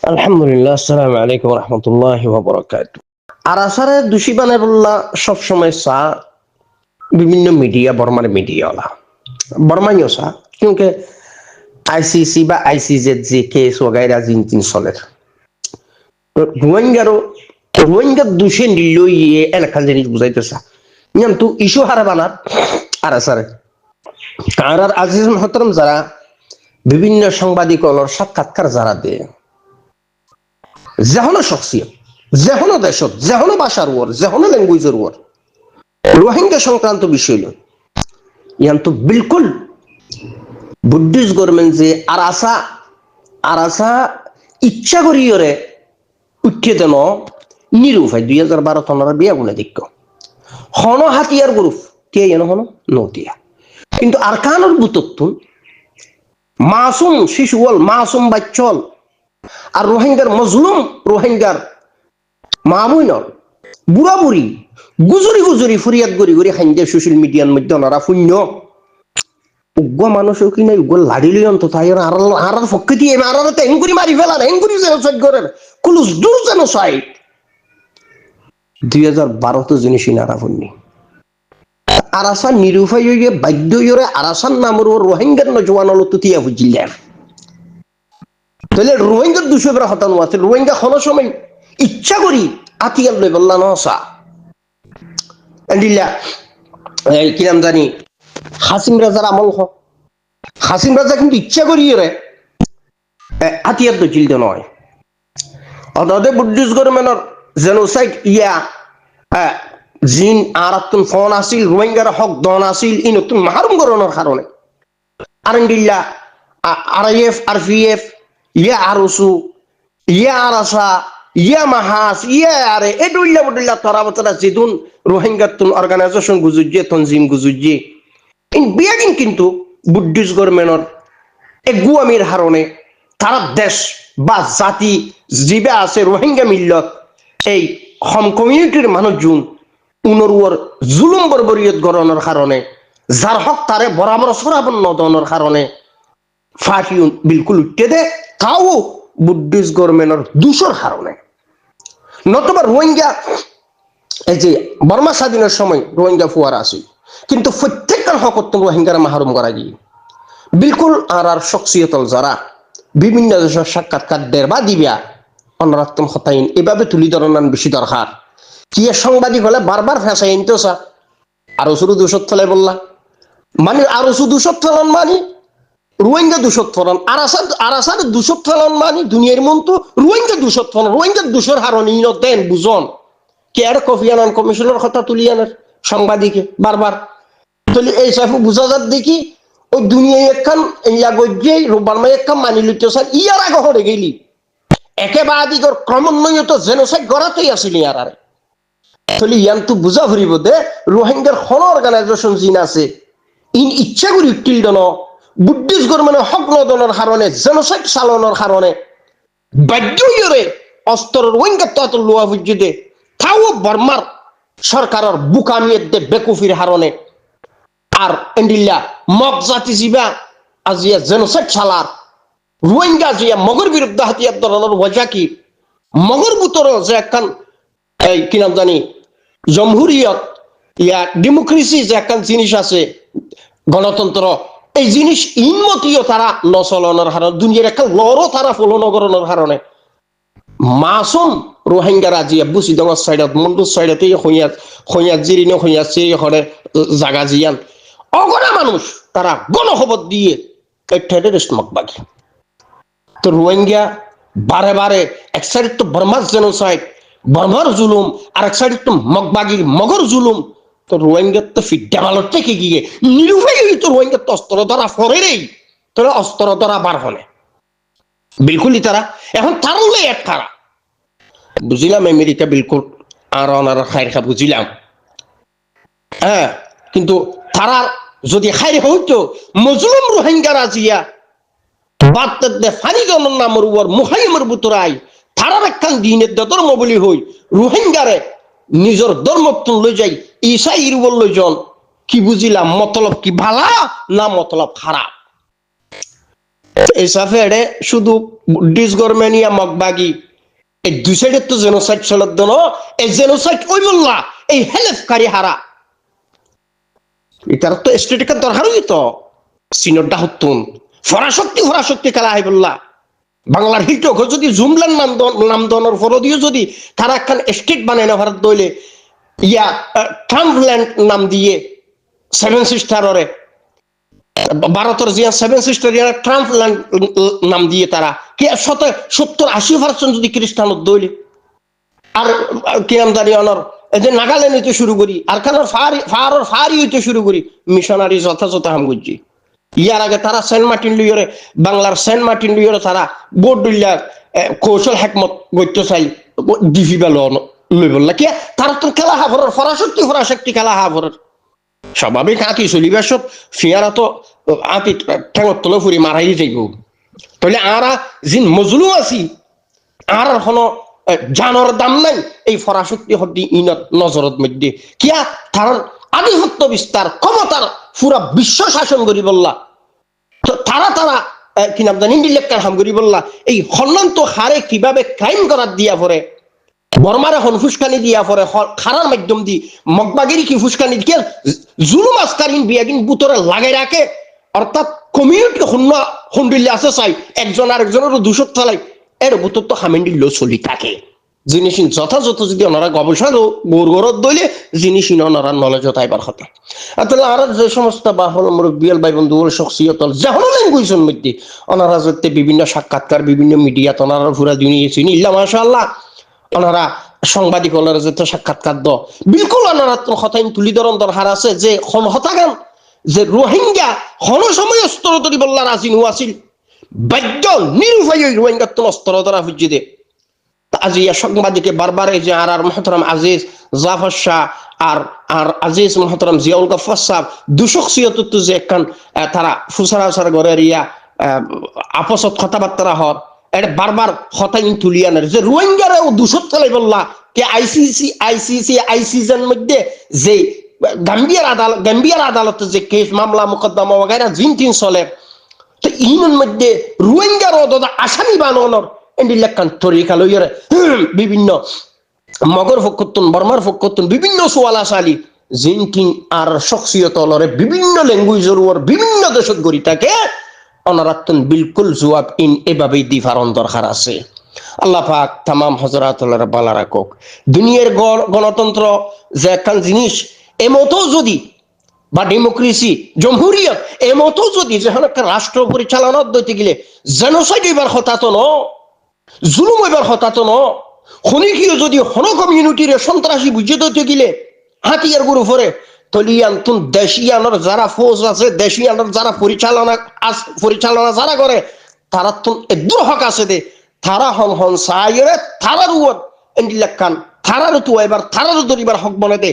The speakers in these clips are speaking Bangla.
আলহামদুলিল্লাহ, আসসালামু আলাইকুম রহমতুল্লাহ বারাকাতুহু। আর আসারে দোষী বানায় বললা সবসময় চা বিভিন্ন মিডিয়া বর্মার মিডিয়াওয়ালা বর্মাইও চা क्योंकि আইসিসি বা আইসিজেড যে কেস ওগাইরা জিন তিন চলের রোহিঙ্গারও রোহিঙ্গার দোষে নিল ইয়ে এলাকার জিনিস বুঝাইতেছা নিয়ম তো ইস্যু হারা বানার আর আসারে আর আজিজ মহতরম যারা বিভিন্ন সাংবাদিকর সাক্ষাৎকার যারা দেয় যেহনো শখসিয়ত যেহনো দেশত যেহনো ভাষার ওর যেহনো ল্যাঙ্গুয়েজের ওর রোহিঙ্গা সংক্রান্ত বিষয় লয় ইয়ান তো বিলকুল বুদ্ধিস্ট গভর্নমেন্ট যে আর আসা ইচ্ছা করিয়রে উঠিয়ে দেন নিরুপায় 2012 তনারা বিয়া গুলা দিক হন হাতিয়ার গ্রুপ কে এন হন নতিয়া কিন্তু আর কানোর বুতত্তুন মাসুম শিশুল মাসুম বাচ্চল আর রোহিঙ্গার মজলুম রোহিঙ্গার মামুইন বুড়া বুড়ি গুজরি গুজরি ফরিয়াদ গড়ি গড়ি খাইন্দে সোশ্যাল মিডিয়ার মধ্যে ওনারা শূন্য উগ্র মানুষও কি নাই উগ্র লাড়িলি অন্তত আর পক্ষে দিয়ে আর তেন করে মারি ফেলার হেন করে জেনোসাইড করেন কুলুস দূর জেনোসাইড 2012 জিনিসই নারা ফুননি আর আসা নিরুপায় হইয়ে বাধ্য হইরে আর আসার নামের রোহিঙ্গার নজওয়ান হলো তুতিয়া বুঝিলেন তাহলে রোহিঙ্গার দুশো বেড়া হতানো আছে রোহিঙ্গা কোনো সময় ইচ্ছা করি আতিয়াল লই বললা নসা এন্ডিলা কি নাম জানি হাসিম রাজার আমল হাসিম রাজা কিন্তু ইচ্ছা করি রে আতিয়ার তো চিলতে নয় অতএব বুদ্ধিস্ট গভর্নমেন্টর জেনোসাইড ইয়া জিন আর তুন ফোন আসিল রোহিঙ্গার হক দন আসিল ই নতুন মাহরুম গরনের কারণে আর এন্ডিলা আরআইএফ আরপিএফ ইয়া আরসু ইয়া আরাসা ইয়া মাহাস ইয়া আরে এডুল্লা বডুল্লা তরা বতরা জিদুন রোহিঙ্গার তুন অর্গানাইজেশন গুজুজ্জে তনজিম গুজুজ্জে ইন বিয়াগিন কিন্তু বুদ্ধিস্ট গভর্নমেন্টর এগুয়ামির হারণে তারা দেশ বা জাতি জিবে আছে রোহিঙ্গা মিল্লত এই হম কমিউনিটির মানুষজন উনরুয়ার জুলুম বর্বরিয়ত গরনের কারণে যার হক তারে বরাবর সরাবন্ন দনের কারণে ফাটিউন বিলকুল উঠতে দে তাও বুদ্ধিস্ট গভর্নমেন্টর দুশোর কারণে নতুবা রোহিঙ্গা এই যে বর্মা স্বাধীনের সময় রোহিঙ্গা ফুয়ারা আছে কিন্তু প্রত্যেকটা হকত রোহিঙ্গার মাহরুম করা গিয়ে বিলকুল আর শখসিয়তল যারা বিভিন্ন দেশের সাক্ষাৎকার দের বা দিবিয়া অনারাত্ম হতাইন এভাবে তুলি ধরান বেশি দরকার কি সাংবাদিক হলে বারবার ফেসাইন তো সা আরো শুধু দুশো ফেলে বললা মানে আরো শুধু দুশো ফেলান মানে রোহিঙ্গা দুশো ফেলান আর আসার দুশো ফেলান মানে দুনিয়ার মন তো রোহিঙ্গা দুশো ফেলান রোহিঙ্গা দুশোর হারণ দেন বুঝন কে আর কফি আনান কমিশনের কথা তুলি আনার সাংবাদিকে বারবার তাহলে এই সব বুঝা যাত দেখি ওই দুনিয়ায় একখান ইয়া গজ্জে বার্মায় একখান মানি লিতে স্যার ইয়ার আগে হরে গেলি একেবারে দিগর ক্রমান্বয়ত জেনোসাইড গড়াতেই আসিল ইয়ার আরে তাহলে ইয়ান তো বুঝা ফুরিব দে রোহিঙ্গার হন অর্গানাইজেশন জিন আছে ইন ইচ্ছা করি উঠিল দন বুদ্ধিস্ট গভর্নমেন্টের হক নদনের কারণে জেনোসাইড চালনের কারণে বাধ্য হইরে অস্ত্র রোহিঙ্গা তো লোয়া বুঝি দে তাও বর্মার সরকারের বুকামিয়ে দে বেকুফির হারণে আর এন্ডিল্লা মগ জাতি জিবা আজিয়া জেনোসাইড চালার রোহিঙ্গা জিয়া মগর বিরুদ্ধে হাতিয়ার ধরনের ওয়াজা কি মগর বুতর যে একখান এই কি নাম জানি জমহুরিয়ত ইয়া ডেমোক্রেসি যে একখান জিনিস আছে গণতন্ত্র এই জিনিস ইনমতিও তারা নচলনের কারণে দুনিয়ার একটা লড়ও তারা ফলনগরণের কারণে মাসুম রোহিঙ্গারা জিয়া বুসি ডঙর সাইডত মন্ডুর সাইডতে হইয়াত জিরিনে হইয়াত চিরি হরে জাগা জিয়ান অগণা মানুষ তারা গণখবর দিয়ে টেররিস্ট মকবাগি তো রোহিঙ্গা বারে বারে এক সাইড তো বর্মার জেনোসাইড বর্মার জুলুম আর এক সাইড তো মকবাগির মগর জুলুম তো রোহিঙ্গার তো ফিডাবালত থেকে গিয়ে নিরুপায় তো রোহিঙ্গার তো অস্ত্র ধরা ফরেই তোরা অস্ত্র ধরা বার হলে বিলকুলই তারা এখন তারলে এক তারা বুঝিলাম আমেরিকা বিলকুল আর ওনার খায়ের খা বুঝিলাম হ্যাঁ কিন্তু তারা যদি খায়ের হইতো মজলুম রোহিঙ্গারা জিয়া বাদ দে ফানি জনের নামের উপর মুহাইমের বুতরাই তারার একখান দিনের ধর্ম বলি হই রোহিঙ্গারে নিজের ধর্মত্ব লই যাই ইসাইর উপর লই জন কি বুঝিলাম মতলব কি ভালা না মতলব খারাপ এই সাফে শুধু বুদ্ধিস্ট গরমেনিয়া মগবাগি এই দুই সাইডের তো জেনোসাইড চলত দন এই জেনোসাইড ওই বললা এই হেলেফকারী হারা এটার তো স্টেটিকার দরকারই তো সিনরটা হতুন ফরাশক্তি খেলা হাই বললা বাংলার হিটক যদি জুমলার নাম দনের ফরদিও যদি তারা একখান স্টেট বানায় না ভারত দইলে ইয়া ট্রাম্পল্যান্ড নাম দিয়ে সেভেন সিস্টারে ভারতের যে সেভেন সিস্টার ট্রাম্পল্যান্ড নাম দিয়ে তারা কি 70-80% যদি খ্রিস্টান দইলে আর কি নাম জানি অনর এই যে নাগাল্যান্ড হইতে শুরু করি আর খানার ফারি হইতে শুরু করি মিশনারি যথাযথ হাম করছি ইয়ার আগে তারা সেন্ট মার্টিন লুইয়রে বাংলার সেন্ট মার্টিন লুইয়রে তারা বোর্ড দুইলা কৌশল হেকমত গত্য চাই ডিভি বেল লই বললা কি তারা তো খেলা হাফরের ফরাশক্তি খেলা হাফরের স্বাভাবিক আঁতি চলিবার সব ফিয়ারা তো আঁতি ঠেঙর তলে ফুরি মারাই যাইব তাহলে আরা যিন মজলু আছি আর হনো জানর দাম নাই এই ফরাশক্তি হদ্দি ইনত নজরত মধ্যে কিয়া তার আধিপত্য বিস্তার ক্ষমতার পুরা বিশ্ব শাসন করি বললা তো তারা কি নাম জানি ইন্ডিলেক্টার হাম করি বললা এই হল্লন্ত হারে কিভাবে ক্রাইম করার দিয়া পরে বর্মারে হন ফুসকানি দিয়া পরে খারার মাধ্যম দি মগবাগিরি কি ফুসকানি কে জুলুম আস্কারিন বিয়াগিন বুতরে লাগাই রাখে অর্থাৎ কমিউনিটি হন্ডিল্লে আছে চাই একজন আরেকজনেরও দূষক চালাই এর বুতর তো হামেন্ডিল্লো চলি থাকে জিনিস যথাযথ যদি ওনারা গবেষণা গোরগরত দইলে জিনিস ওনারা নলেজ তাইবার কথা তাহলে আর যে সমস্ত বাহল মুরব্বিয়াল ভাই বন্ধু শখসিয়ত যেমন ল্যাঙ্গুয়েজের মধ্যে ওনারা যাতে বিভিন্ন সাক্ষাৎকার বিভিন্ন মিডিয়া ওনারা পুরা দুনিয়া চিনি ইল্লা মাশাআল্লাহ ওনারা সাংবাদিক ওনারা যেতে সাক্ষাৎকার দ বিলকুল ওনারা কথাই তুলি ধরন দরকার আছে যে হতাগান যে রোহিঙ্গা হন সময় অস্ত্র তরি বললা রাজি নুয়াছিল বাধ্য নিরুপায় রোহিঙ্গা তো অস্ত্র ধরা ফুজি দে আজি সাংবাদিকে বারবার এই যে আর মহতরম আজিজ জাফর শাহ আর আজিজ মহতরম জিয়াউল গফফার সাহেব দুশখসিয়ত তো যে একখান তারা ফুসারাসার ঘরে রিয়া আপসত কথাবার্তা হর এটা বারবার হতাইন তুলিয়ানের যে রোহিঙ্গারাও দুশত চালাই বললা কে আইসিসির মধ্যে যে গাম্বিয়ার আদালতে যে কেস মামলা মোকদ্দমা ওগাইরা জিন তিন চলে তো ইনের মধ্যে রোহিঙ্গার আসামি বানানোর এন্ডিলেখান তরিকা লইরে বিভিন্ন মগর ফকতুন বর্মার ফকতুন বিভিন্ন সোয়ালা সালি জিনকিন আর শখসিয়ত লরে বিভিন্ন ল্যাঙ্গুয়েজের ওর বিভিন্ন দেশত গড়ি থাকে অনারাতন বিলকুল জবাব ইন এভাবেই দিফারন দরকার আছে আল্লাহ পাক তামাম হযরতুল্লাহর বালা রাখুক দুনিয়ার গণতন্ত্র যে একখান জিনিস এমতো যদি বা ডেমোক্রেসি জমহুরিয়ত এমতো যদি যখন একটা রাষ্ট্র পরিচালনা দিতে গেলে জেনোসাইড এবার হতাতো ন জুলুম এবার হতাতো ন খনিকিও যদি হন কমিউনিটির সন্ত্রাসী বুঝিয়ে দিতে গেলে হাতিয়ার গুরু ফরে তলিয়ান তুন দেশিয়ানোর যারা ফৌজ আছে দেশিয়ানোর যারা পরিচালনা যারা করে তারা তুন দূর হক আছে দে তারা হন সাইরে তারার উপর এন্ডিলাকান তারার তো এবার তারার দরিবার হক বনে দে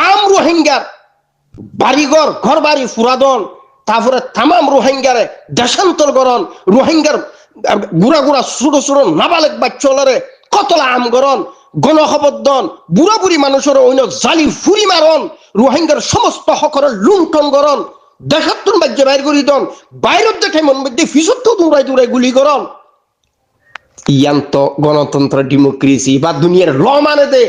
আম রোহিঙ্গার বাড়িঘর ঘর বাড়ি ফুরাদন তারপরে তামাম রোহিঙ্গারে দেশান্তর করন রোহিঙ্গার গুড়া ছোট নাবালেক বাচ্চলরে কতলা আম গরন গণখবরদন বুড়া বুড়ি মানুষের অন্য জালি ফুরি মারন রোহিঙ্গার সমস্ত হকরের লুণ্ঠন করন দেশাত্তর মাঝে বাইর করি দন বাইরের দেখে মন মধ্যে ফিসত্ব দৌড়াই গুলি করন ইয়ান্ত গণতন্ত্র ডেমোক্রেসি বা দুনিয়ার ল মানে দে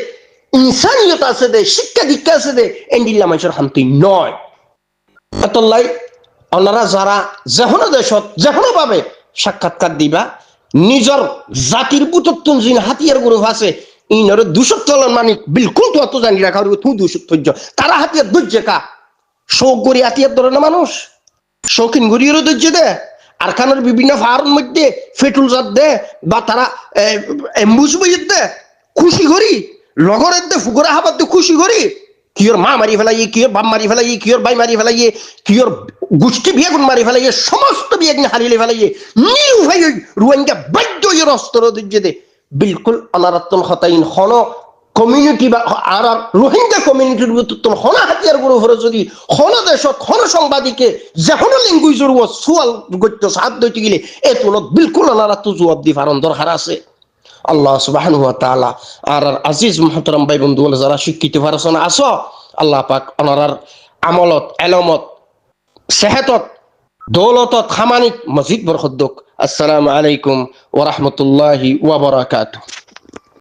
ইনসানিয়ত আছে দে শিক্ষা দীক্ষা আছে দে এন্ডিল্লা মানুষের শান্তি নয় এতলাই ওনারা যারা যেহনো দেশত যেহনো পাবে সাক্ষাৎকার দিবা নিজের জাতির বুতত্তুন যিনি হাতিয়ার গ্রুপ আছে ইনরে দুশত চলন মানে বিলকুল তো অত জানি রাখা তুই দুশত ধৈর্য তারা হাতিয়ার ধৈর্য কা শোক গড়ি হাতিয়ার ধরে না মানুষ শৌখিন গড়িয়েরও ধৈর্য দে আর খানের বিভিন্ন ফার্ম মধ্যে ফেটুল জাত দে বা তারা এম্বুজ বইয়ের দে খুশি করি লগরের দে ফুকরা হাবার দে খুশি করি কিয়র মা মারি ফেলাইয়ে কিয়র বাপ মারি ফেলাইয়ে কিয়র বাই মারি ফেলাইয়ে কিয়র গোষ্ঠী বিয়াগুন মারি ফেলাইয়ে সমস্ত বিয়াগুন হারিয়ে ফেলাইয়ে নিরুপায় রোহিঙ্গা বাধ্য অস্ত্র ধৈর্য দে বিলকুল অনারাত্তন হতাইন হন কমিউনিটি বা আর রোহিঙ্গা কমিউনিটির ভিতর হন হাতিয়ার গুরু হরে যদি হন দেশত হন সাংবাদিকে যেহন ল্যাঙ্গুয়েজের ও সুয়াল গত্য সাহায্য দিতে গেলে এ তুলত বিলকুল অনারাত্ত জবাব দি ফারন দরকার আছে আল্লাহ সুবহানাহু ওয়া তাআলা আর আজিজ মুহতারাম ভাই বন্ধু যারা শিক্ষিত ফারসনা আসো আল্লাহ পাক ওনার আমলত এলমত সেহতত দৌলতত খামানিক মসজিদ বরখদ্দক। আসসালামু আলাইকুম ওয়া রাহমাতুল্লাহি ওয়া বারাকাতুহু।